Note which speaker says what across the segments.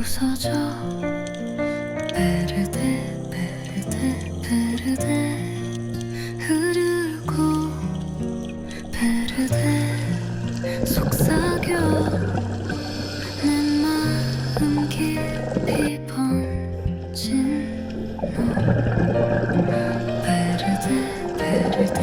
Speaker 1: 부서져 베르데 베르데 베르데 흐르고 베르데 속삭여 내 마음 깊이 번진 너 베르데 베르데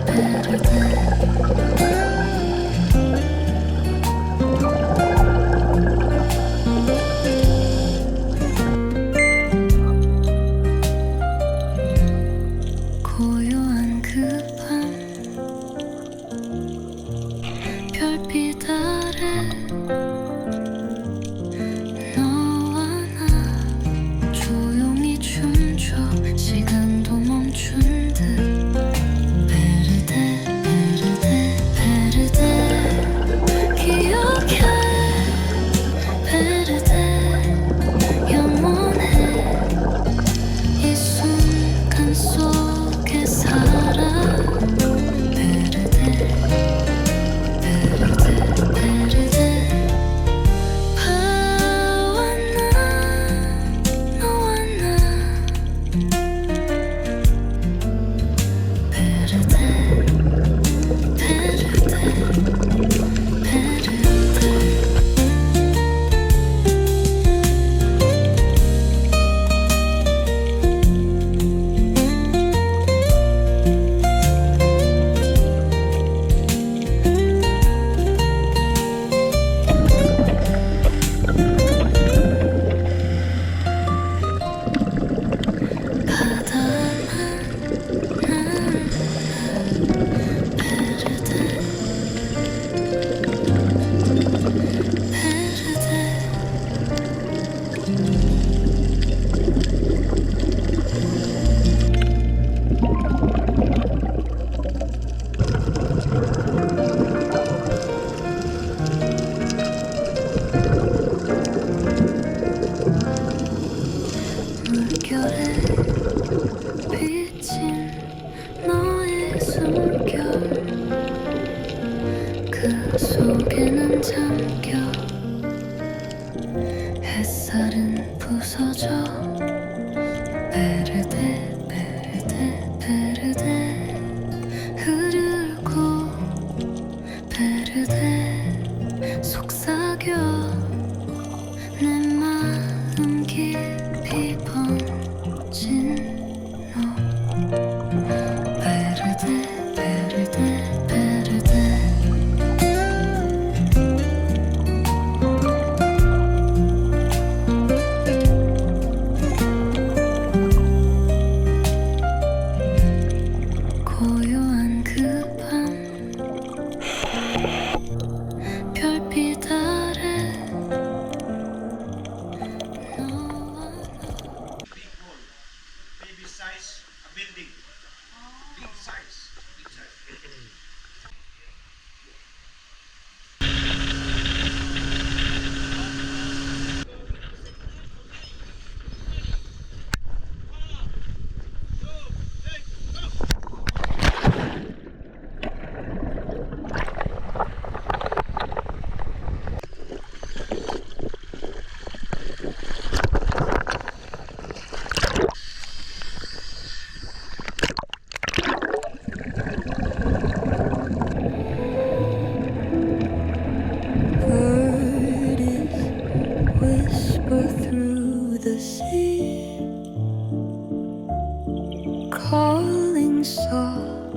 Speaker 1: 베르데 별빛 아래 너와 나 조용히 춤춰 시간도 멈춘 듯 베르데 베르데 베르데 기억해 베르데 영원해 이 순간 속에 살아 베르데 물결에 비친 너의 숨결 그 속에는 잠겨 햇살은 부서져 베르데 베르데 베르데 흐르고 베르데 속삭여 내 마음 깊이 번진 너 베르데 베르데 베르데 고요한 그 밤 별빛 아래 너와
Speaker 2: big wall, baby size, a building. Big size, big size.
Speaker 1: birdies whisper through the sea, calling soft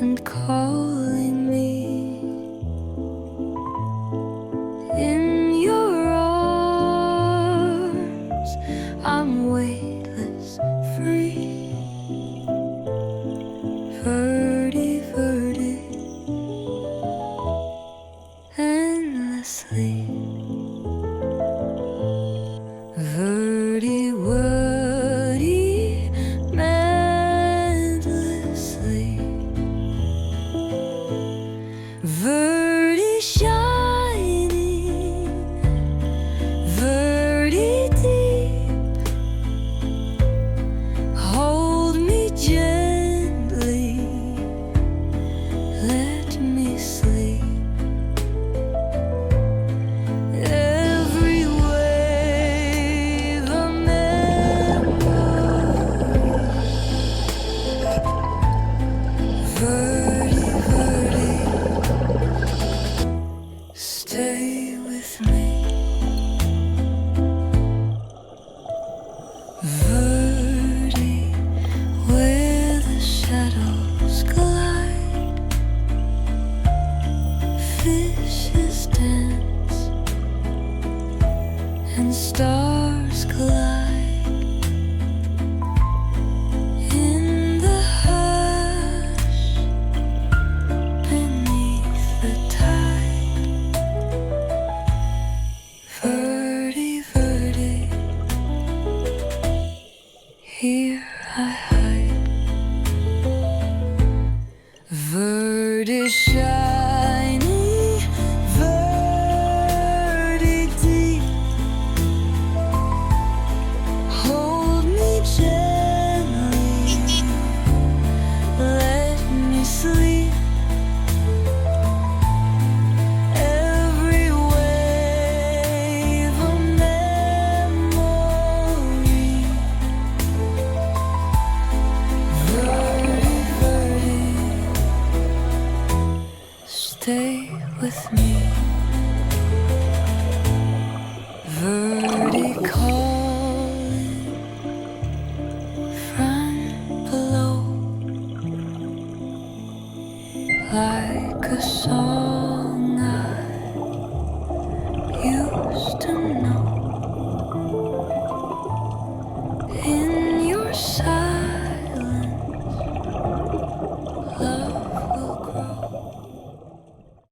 Speaker 1: and calling me. In your arms, I'm weightless, free. Verdi, verdi, endlessly. Verdi, wordy, endlessly. Verdi, shining, verdi, deep. Hold me gently, let me sleep. Every wave a memory. Verdi, verdi, stay with me. Verdi, where the shadows glide, fishes dance and stars collide. In the hush beneath Verdi shiny, verdi deep. Hold me gently, let me sleep. Every wave a memory. Verdi, verdi, stay with me. Verdi calling from below, like a song